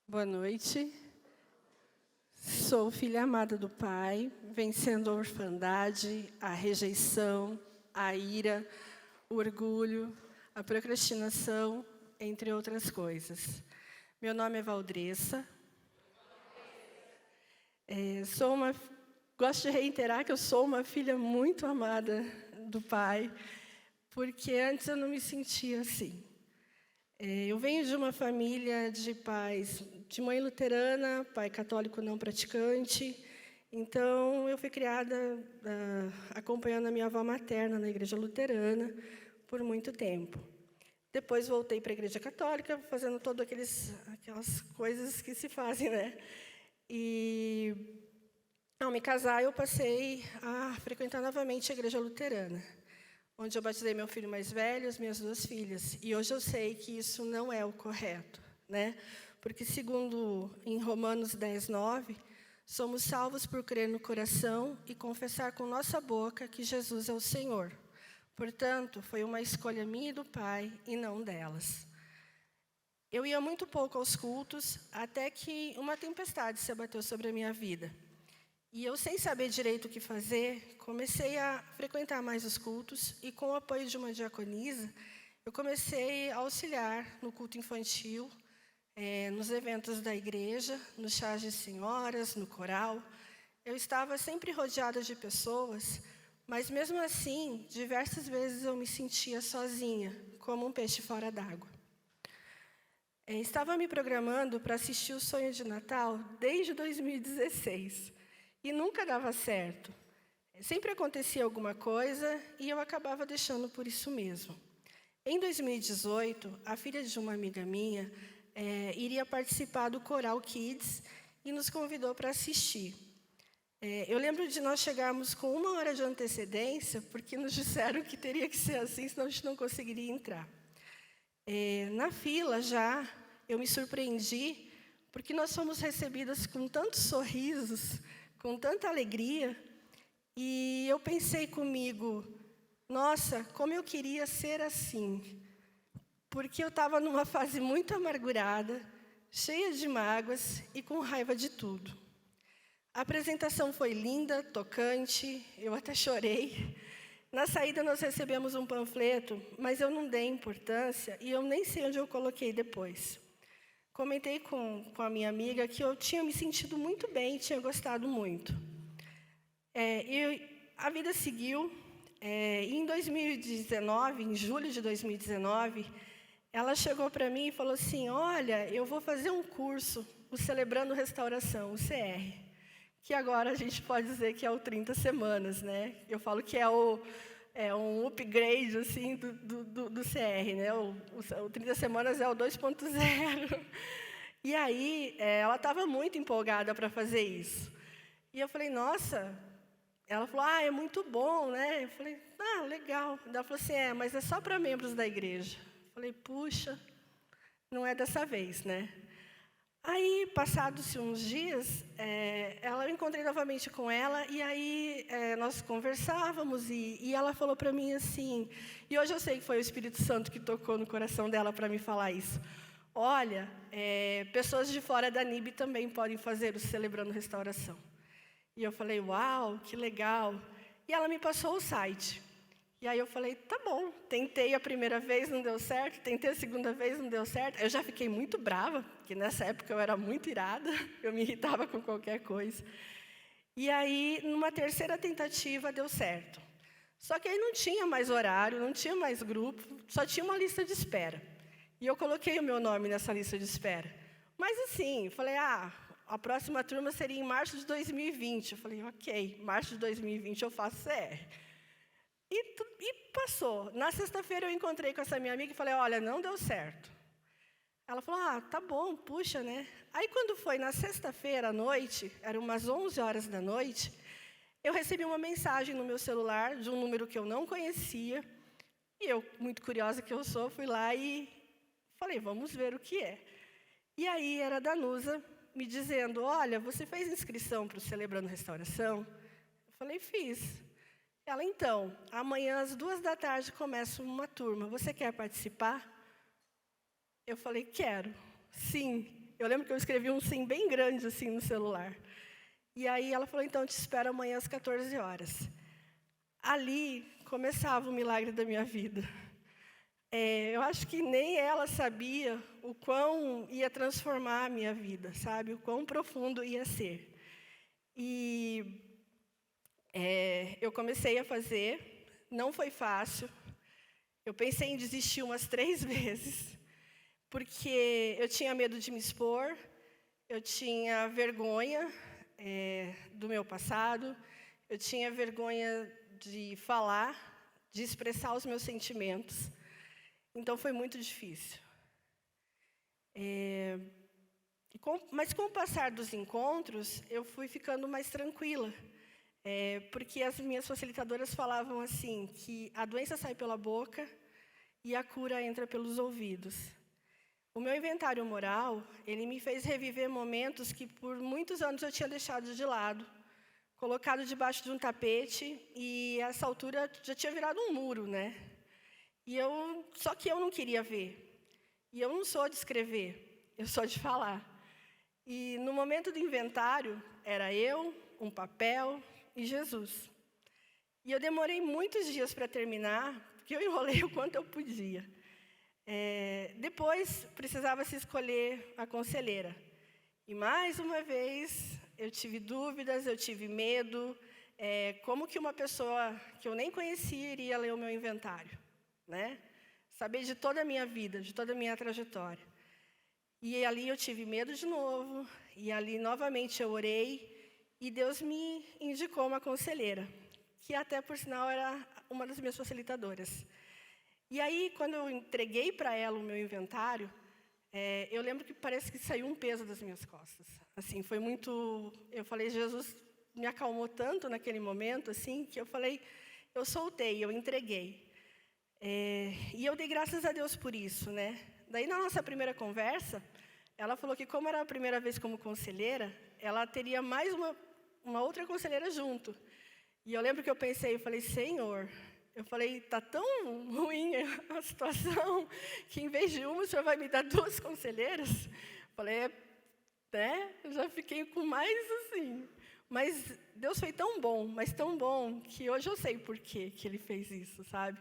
Boa noite. Sou filha amada do Pai, vencendo a orfandade, a rejeição, a ira, o orgulho, a procrastinação, entre outras coisas. Meu nome é Valdressa. Gosto de reiterar que eu sou uma filha muito amada do Pai, porque antes eu não me sentia assim. Eu venho de uma família de pais, de mãe luterana, pai católico não praticante. Então, eu fui criada acompanhando a minha avó materna na igreja luterana por muito tempo. Depois, voltei para a igreja católica, fazendo todas aquelas coisas que se fazem, né? E, ao me casar, eu passei a frequentar novamente a igreja luterana, onde eu batizei meu filho mais velho e as minhas duas filhas. E hoje eu sei que isso não é o correto, né? Porque, segundo em Romanos 10:9, somos salvos por crer no coração e confessar com nossa boca que Jesus é o Senhor. Portanto, foi uma escolha minha e do Pai, e não delas. Eu ia muito pouco aos cultos, até que uma tempestade se abateu sobre a minha vida. E eu, sem saber direito o que fazer, comecei a frequentar mais os cultos e, com o apoio de uma diaconisa, eu comecei a auxiliar no culto infantil, nos eventos da igreja, nos chás de senhoras, no coral. Eu estava sempre rodeada de pessoas, mas, mesmo assim, diversas vezes eu me sentia sozinha, como um peixe fora d'água. Estava me programando para assistir o Sonho de Natal desde 2016. E nunca dava certo. Sempre acontecia alguma coisa e eu acabava deixando por isso mesmo. Em 2018, a filha de uma amiga minha iria participar do Coral Kids e nos convidou para assistir. Eu lembro de nós chegarmos com 1 hora de antecedência, porque nos disseram que teria que ser assim, senão a gente não conseguiria entrar. Na fila já, eu me surpreendi, porque nós fomos recebidas com tantos sorrisos, com tanta alegria, e eu pensei comigo, nossa, como eu queria ser assim, porque eu estava numa fase muito amargurada, cheia de mágoas e com raiva de tudo. A apresentação foi linda, tocante, eu até chorei. Na saída nós recebemos um panfleto, mas eu não dei importância e eu nem sei onde eu coloquei depois. Comentei com a minha amiga que eu tinha me sentido muito bem, tinha gostado muito. A vida seguiu. Em 2019, em julho de 2019, ela chegou para mim e falou assim, olha, eu vou fazer um curso, o Celebrando Restauração, o CR, que agora a gente pode dizer que é o 30 semanas, né? Eu falo que é um upgrade assim, do CR, né? O 30 semanas é o 2.0. E aí, ela estava muito empolgada para fazer isso. E eu falei, nossa. Ela falou, é muito bom, né? Eu falei, legal. Ela falou assim, mas é só para membros da igreja. Eu falei, puxa, não é dessa vez, né? Aí, passados-se uns dias, eu encontrei novamente com ela, e aí nós conversávamos, e ela falou para mim assim, e hoje eu sei que foi o Espírito Santo que tocou no coração dela para me falar isso. Olha, pessoas de fora da NIB também podem fazer o Celebrando Restauração. E eu falei, uau, que legal. E ela me passou o site. E aí eu falei, tá bom, tentei a primeira vez, não deu certo, tentei a segunda vez, não deu certo. Eu já fiquei muito brava, porque nessa época eu era muito irada, eu me irritava com qualquer coisa. E aí, numa terceira tentativa, deu certo. Só que aí não tinha mais horário, não tinha mais grupo, só tinha uma lista de espera. E eu coloquei o meu nome nessa lista de espera. Mas assim, falei, a próxima turma seria em março de 2020. Eu falei, ok, março de 2020 eu faço CR. E passou. Na sexta-feira eu encontrei com essa minha amiga e falei, olha, não deu certo. Ela falou, tá bom, puxa, né? Aí quando foi na sexta-feira à noite, eram umas 11 horas da noite, eu recebi uma mensagem no meu celular de um número que eu não conhecia. E eu, muito curiosa que eu sou, fui lá e falei, vamos ver o que é. E aí era a Danusa me dizendo, olha, você fez inscrição para o Celebrando Restauração? Eu falei, fiz. Ela, então, amanhã às 14h começa uma turma, você quer participar? Eu falei, quero, sim. Eu lembro que eu escrevi um sim bem grande assim no celular. E aí ela falou, então, te espero amanhã às 14 horas. Ali começava o milagre da minha vida. Eu acho que nem ela sabia o quão ia transformar a minha vida, sabe? O quão profundo ia ser. E eu comecei a fazer, não foi fácil. Eu pensei em desistir umas 3 vezes, porque eu tinha medo de me expor, eu tinha vergonha do meu passado, eu tinha vergonha de falar, de expressar os meus sentimentos. Então, foi muito difícil. Mas, com o passar dos encontros, eu fui ficando mais tranquila. Porque as minhas facilitadoras falavam assim, que a doença sai pela boca e a cura entra pelos ouvidos. O meu inventário moral, ele me fez reviver momentos que por muitos anos eu tinha deixado de lado, colocado debaixo de um tapete, e a essa altura já tinha virado um muro, né? Só que eu não queria ver. E eu não sou de escrever, eu sou de falar. E no momento do inventário, era eu, um papel e Jesus. E eu demorei muitos dias para terminar, porque eu enrolei o quanto eu podia. Depois, precisava se escolher a conselheira. E, mais uma vez, eu tive dúvidas, eu tive medo. Como que uma pessoa que eu nem conhecia iria ler o meu inventário? Né? Saber de toda a minha vida, de toda a minha trajetória. E ali eu tive medo de novo, e ali novamente eu orei, e Deus me indicou uma conselheira, que até, por sinal, era uma das minhas facilitadoras. E aí, quando eu entreguei para ela o meu inventário, eu lembro que parece que saiu um peso das minhas costas. Assim, foi muito... Eu falei, Jesus me acalmou tanto naquele momento, assim, que eu falei, eu soltei, eu entreguei. E eu dei graças a Deus por isso, né? Daí, na nossa primeira conversa, ela falou que, como era a primeira vez como conselheira, ela teria mais uma outra conselheira junto. E eu lembro que eu pensei, eu falei, Senhor, eu falei, está tão ruim a situação, que em vez de uma, o Senhor vai me dar 2 conselheiras? Eu falei, eu já fiquei com mais assim. Mas Deus foi tão bom, mas tão bom, que hoje eu sei por que Ele fez isso, sabe?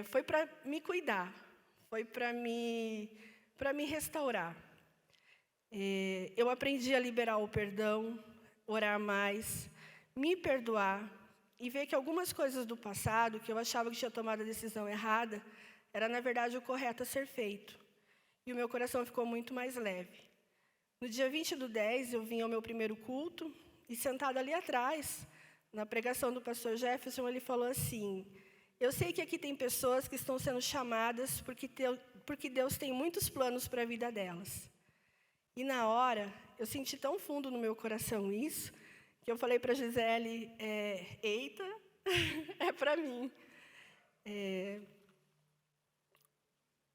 Foi para me cuidar, foi para me restaurar. Eu aprendi a liberar o perdão, orar mais, me perdoar e ver que algumas coisas do passado, que eu achava que tinha tomado a decisão errada, era, na verdade, o correto a ser feito. E o meu coração ficou muito mais leve. No dia 20/10, eu vim ao meu primeiro culto, e sentado ali atrás, na pregação do pastor Jefferson, ele falou assim, eu sei que aqui tem pessoas que estão sendo chamadas porque Deus tem muitos planos para a vida delas. E na hora, eu senti tão fundo no meu coração isso, que eu falei para a Gisele, eita, é para mim.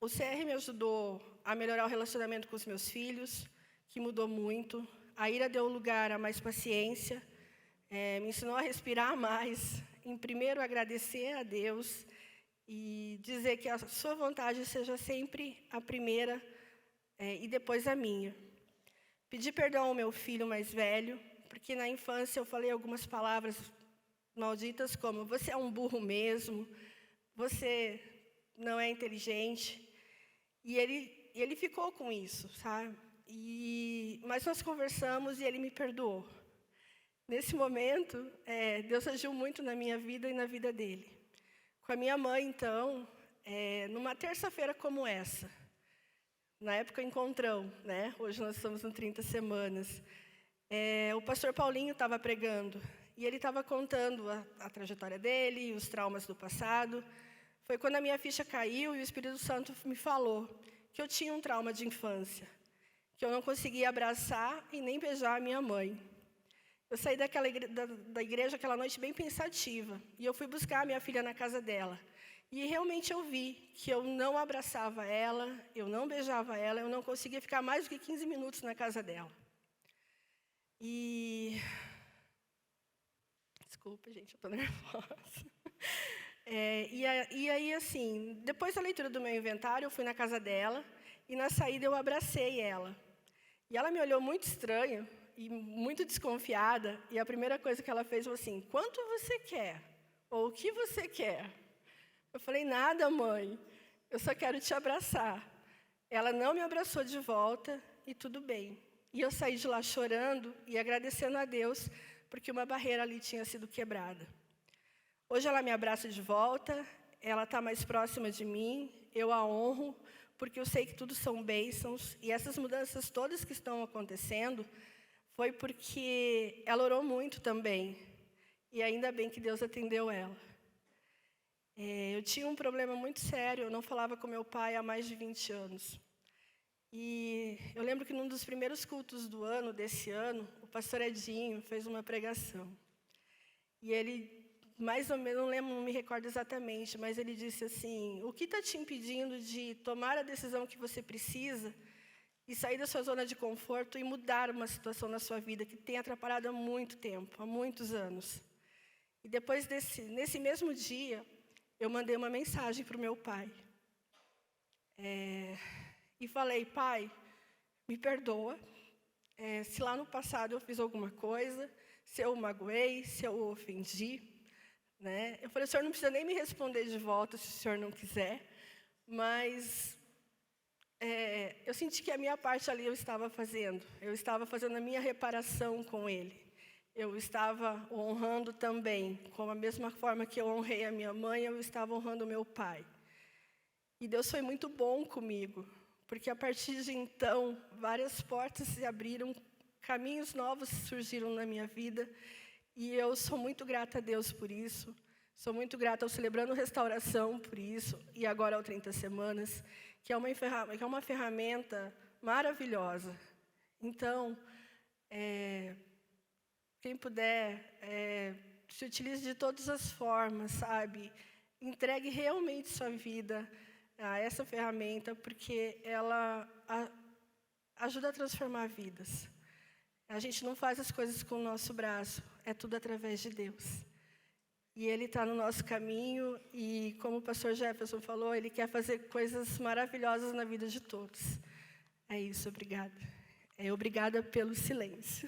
O CR me ajudou a melhorar o relacionamento com os meus filhos, que mudou muito. A Ira deu lugar a mais paciência, me ensinou a respirar mais, em primeiro agradecer a Deus e dizer que a sua vontade seja sempre a primeira e depois a minha. Pedi perdão ao meu filho mais velho, porque na infância eu falei algumas palavras malditas como, você é um burro mesmo, você não é inteligente. E ele ficou com isso, sabe? Mas nós conversamos e ele me perdoou. Nesse momento, Deus agiu muito na minha vida e na vida dele. Com a minha mãe, então, numa terça-feira como essa, na época encontrão, né? Hoje nós estamos no 30 semanas. O pastor Paulinho estava pregando e ele estava contando a trajetória dele, os traumas do passado. Foi quando a minha ficha caiu e o Espírito Santo me falou que eu tinha um trauma de infância, que eu não conseguia abraçar e nem beijar a minha mãe. Eu saí da igreja aquela noite bem pensativa, e eu fui buscar a minha filha na casa dela. E realmente eu vi que eu não abraçava ela, eu não beijava ela, eu não conseguia ficar mais do que 15 minutos na casa dela. Desculpa, gente, eu estou nervosa. E aí, assim, depois da leitura do meu inventário, eu fui na casa dela, e na saída eu abracei ela. E ela me olhou muito estranho e muito desconfiada, e a primeira coisa que ela fez foi assim: quanto você quer? Ou o que você quer? Eu falei: nada, mãe, eu só quero te abraçar. Ela não me abraçou de volta e tudo bem. E eu saí de lá chorando e agradecendo a Deus, porque uma barreira ali tinha sido quebrada. Hoje ela me abraça de volta, ela está mais próxima de mim, eu a honro, porque eu sei que tudo são bênçãos, e essas mudanças todas que estão acontecendo, foi porque ela orou muito também, e ainda bem que Deus atendeu ela. Eu tinha um problema muito sério, eu não falava com meu pai há mais de 20 anos. E eu lembro que num dos primeiros cultos do ano, desse ano, o pastor Edinho fez uma pregação. E ele, mais ou menos, não me recordo exatamente, mas ele disse assim: o que está te impedindo de tomar a decisão que você precisa e sair da sua zona de conforto e mudar uma situação na sua vida que tem atrapalhado há muito tempo, há muitos anos? E depois nesse mesmo dia, eu mandei uma mensagem para o meu pai. E falei: pai, me perdoa, se lá no passado eu fiz alguma coisa, se eu o magoei, se eu o ofendi. Né? Eu falei: o senhor não precisa nem me responder de volta se o senhor não quiser, mas eu senti que a minha parte ali eu estava fazendo a minha reparação com ele. Eu estava o honrando também, com a mesma forma que eu honrei a minha mãe, eu estava honrando o meu pai. E Deus foi muito bom comigo, porque a partir de então, várias portas se abriram, caminhos novos surgiram na minha vida, e eu sou muito grata a Deus por isso. Sou muito grata ao Celebrando Restauração por isso, e agora ao 30 Semanas, que é uma ferramenta maravilhosa. Então, quem puder, se utilize de todas as formas, sabe? Entregue realmente sua vida a essa ferramenta, porque ela ajuda a transformar vidas. A gente não faz as coisas com o nosso braço, é tudo através de Deus. E Ele está no nosso caminho, e como o pastor Jefferson falou, Ele quer fazer coisas maravilhosas na vida de todos. É isso, obrigada. Obrigada pelo silêncio.